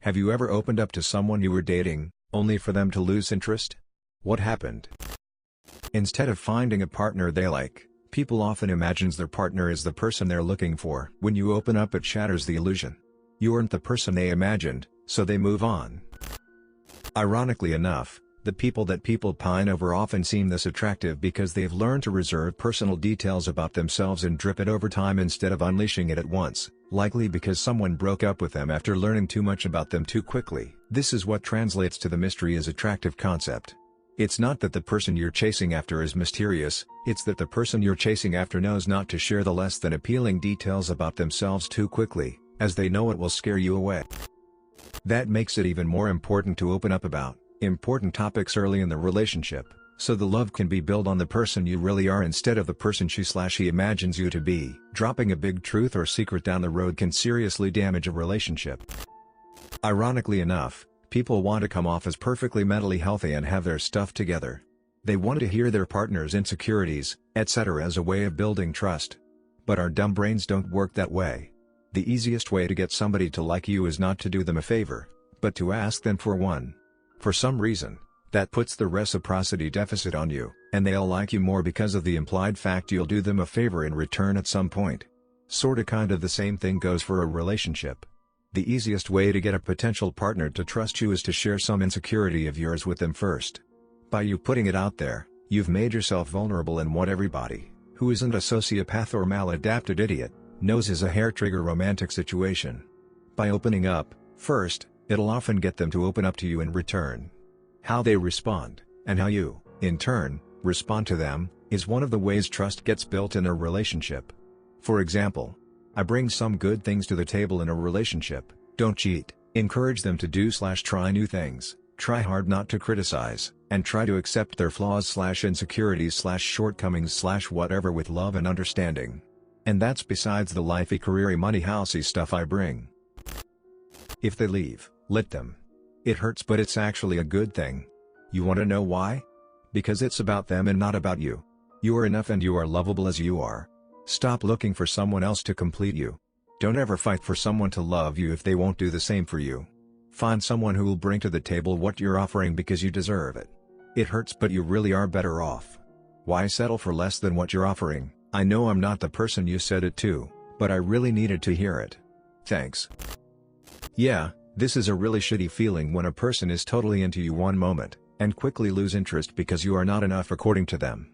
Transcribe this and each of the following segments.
Have you ever opened up to someone you were dating, only for them to lose interest? What happened? Instead of finding a partner they like, people often imagine their partner is the person they're looking for. When you open up, it shatters the illusion. You aren't the person they imagined, so they move on. Ironically enough, the people that people pine over often seem this attractive because they've learned to reserve personal details about themselves and drip it over time instead of unleashing it at once, likely because someone broke up with them after learning too much about them too quickly. This is what translates to the mystery is attractive concept. It's not that the person you're chasing after is mysterious, it's that the person you're chasing after knows not to share the less than appealing details about themselves too quickly, as they know it will scare you away. That makes it even more important to open up about important topics early in the relationship, so the love can be built on the person you really are instead of the person she/he imagines you to be. Dropping a big truth or secret down the road can seriously damage a relationship. Ironically enough, people want to come off as perfectly mentally healthy and have their stuff together. They want to hear their partner's insecurities, etc. as a way of building trust. But our dumb brains don't work that way. The easiest way to get somebody to like you is not to do them a favor, but to ask them for one. For some reason, that puts the reciprocity deficit on you, and they'll like you more because of the implied fact you'll do them a favor in return at some point. Sorta kind of the same thing goes for a relationship. The easiest way to get a potential partner to trust you is to share some insecurity of yours with them first. By you putting it out there, you've made yourself vulnerable in what everybody, who isn't a sociopath or maladapted idiot, knows is a hair-trigger romantic situation. By opening up, first, it'll often get them to open up to you in return. How they respond, and how you, in turn, respond to them, is one of the ways trust gets built in a relationship. For example, I bring some good things to the table in a relationship: don't cheat, encourage them to do/try new things, try hard not to criticize, and try to accept their flaws/insecurities/shortcomings/whatever with love and understanding. And that's besides the lifey, careery, money, housey stuff I bring. If they leave, let them. It hurts, but it's actually a good thing. You want to know why? Because it's about them and not about you. You are enough and you are lovable as you are. Stop looking for someone else to complete you. Don't ever fight for someone to love you if they won't do the same for you. Find someone who will bring to the table what you're offering because you deserve it. It hurts, but you really are better off. Why settle for less than what you're offering? I know I'm not the person you said it to, but I really needed to hear it. Thanks. Yeah, this is a really shitty feeling when a person is totally into you one moment, and quickly lose interest because you are not enough according to them.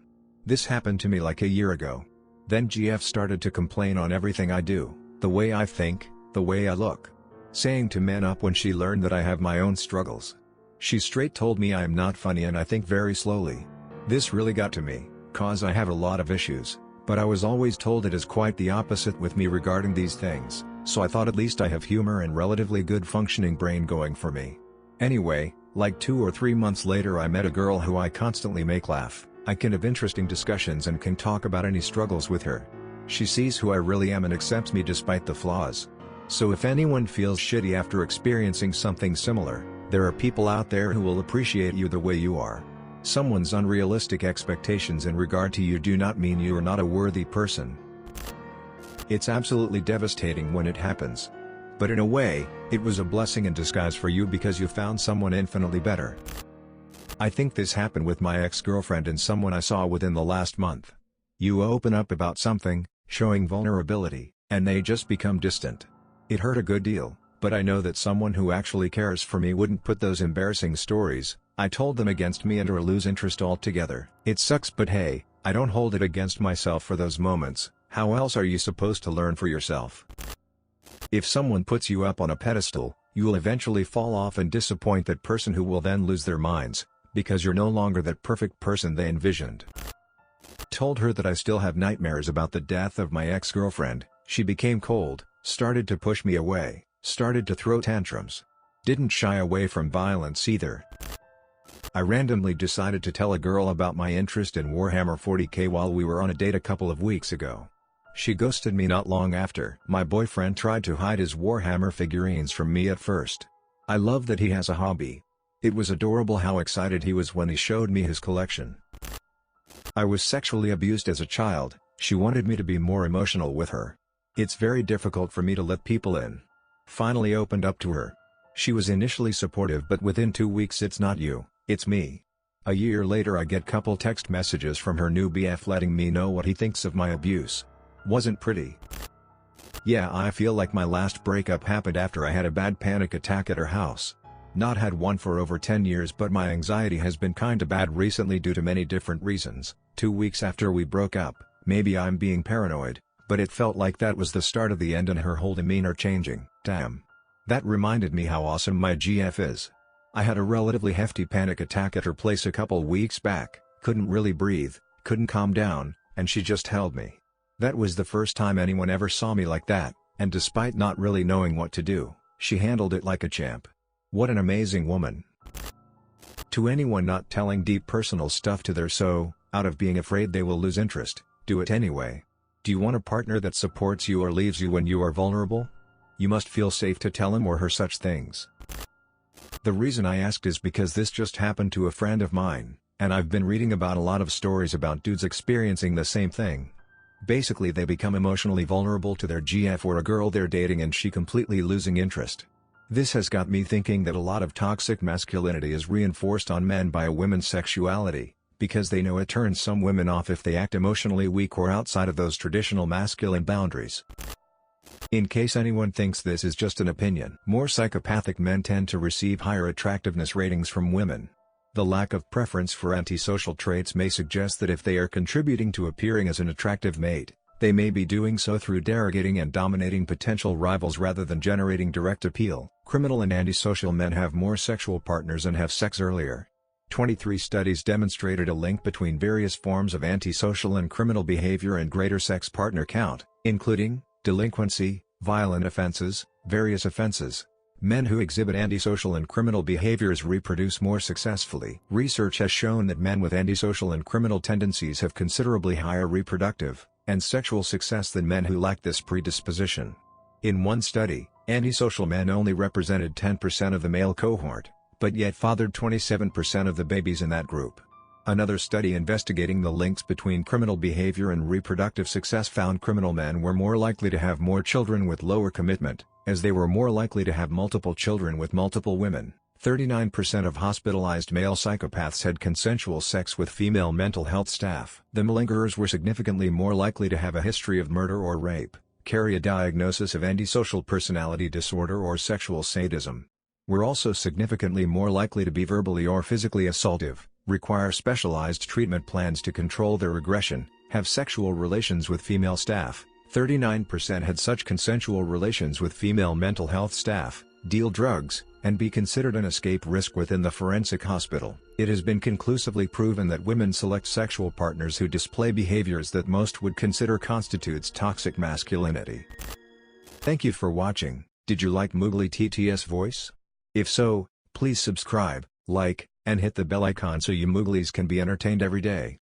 This happened to me like a year ago. Then GF started to complain on everything I do, the way I think, the way I look. Saying to man up when she learned that I have my own struggles. She straight told me I am not funny and I think very slowly. This really got to me, cause I have a lot of issues, but I was always told it is quite the opposite with me regarding these things, so I thought at least I have humor and relatively good functioning brain going for me. Anyway, like 2 or 3 months later I met a girl who I constantly make laugh. I can have interesting discussions and can talk about any struggles with her. She sees who I really am and accepts me despite the flaws. So if anyone feels shitty after experiencing something similar, there are people out there who will appreciate you the way you are. Someone's unrealistic expectations in regard to you do not mean you are not a worthy person. It's absolutely devastating when it happens. But in a way, it was a blessing in disguise for you because you found someone infinitely better. I think this happened with my ex-girlfriend and someone I saw within the last month. You open up about something, showing vulnerability, and they just become distant. It hurt a good deal, but I know that someone who actually cares for me wouldn't put those embarrassing stories I told them against me and/or lose interest altogether. It sucks, but hey, I don't hold it against myself for those moments. How else are you supposed to learn for yourself? If someone puts you up on a pedestal, you'll eventually fall off and disappoint that person who will then lose their minds, because you're no longer that perfect person they envisioned. Told her that I still have nightmares about the death of my ex-girlfriend. She became cold, started to push me away, started to throw tantrums. Didn't shy away from violence either. I randomly decided to tell a girl about my interest in Warhammer 40k while we were on a date a couple of weeks ago. She ghosted me not long after. My boyfriend tried to hide his Warhammer figurines from me at first. I love that he has a hobby. It was adorable how excited he was when he showed me his collection. I was sexually abused as a child. She wanted me to be more emotional with her. It's very difficult for me to let people in. Finally opened up to her. She was initially supportive, but within 2 weeks, "It's not you, it's me." A year later I get couple text messages from her new BF letting me know what he thinks of my abuse. Wasn't pretty. Yeah, I feel like my last breakup happened after I had a bad panic attack at her house. Not had one for over 10 years, but my anxiety has been kinda bad recently due to many different reasons. 2 weeks after we broke up, maybe I'm being paranoid, but it felt like that was the start of the end and her whole demeanor changing. Damn. That reminded me how awesome my GF is. I had a relatively hefty panic attack at her place a couple weeks back, couldn't really breathe, couldn't calm down, and she just held me. That was the first time anyone ever saw me like that, and despite not really knowing what to do, she handled it like a champ. What an amazing woman. To anyone not telling deep personal stuff to their out of being afraid they will lose interest, do it anyway. Do you want a partner that supports you or leaves you when you are vulnerable? You must feel safe to tell him or her such things. The reason I asked is because this just happened to a friend of mine, and I've been reading about a lot of stories about dudes experiencing the same thing. Basically, they become emotionally vulnerable to their GF or a girl they're dating and she completely losing interest. This has got me thinking that a lot of toxic masculinity is reinforced on men by a woman's sexuality, because they know it turns some women off if they act emotionally weak or outside of those traditional masculine boundaries. In case anyone thinks this is just an opinion, more psychopathic men tend to receive higher attractiveness ratings from women. The lack of preference for antisocial traits may suggest that if they are contributing to appearing as an attractive mate, they may be doing so through derogating and dominating potential rivals rather than generating direct appeal. Criminal and antisocial men have more sexual partners and have sex earlier. 23 studies demonstrated a link between various forms of antisocial and criminal behavior and greater sex partner count, including delinquency, violent offenses, various offenses. Men who exhibit antisocial and criminal behaviors reproduce more successfully. Research has shown that men with antisocial and criminal tendencies have considerably higher reproductive and sexual success than men who lack this predisposition. In one study, antisocial men only represented 10% of the male cohort, but yet fathered 27% of the babies in that group. Another study investigating the links between criminal behavior and reproductive success found criminal men were more likely to have more children with lower commitment, as they were more likely to have multiple children with multiple women. 39% of hospitalized male psychopaths had consensual sex with female mental health staff. The malingerers were significantly more likely to have a history of murder or rape, carry a diagnosis of antisocial personality disorder or sexual sadism. Were also significantly more likely to be verbally or physically assaultive, require specialized treatment plans to control their aggression, have sexual relations with female staff. 39% had such consensual relations with female mental health staff, deal drugs, and be considered an escape risk within the forensic hospital. It has been conclusively proven that women select sexual partners who display behaviors that most would consider constitutes toxic masculinity. Thank you for watching. Did you like Moogly TTS voice? If so, please subscribe, like, and hit the bell icon so you Mooglies can be entertained every day.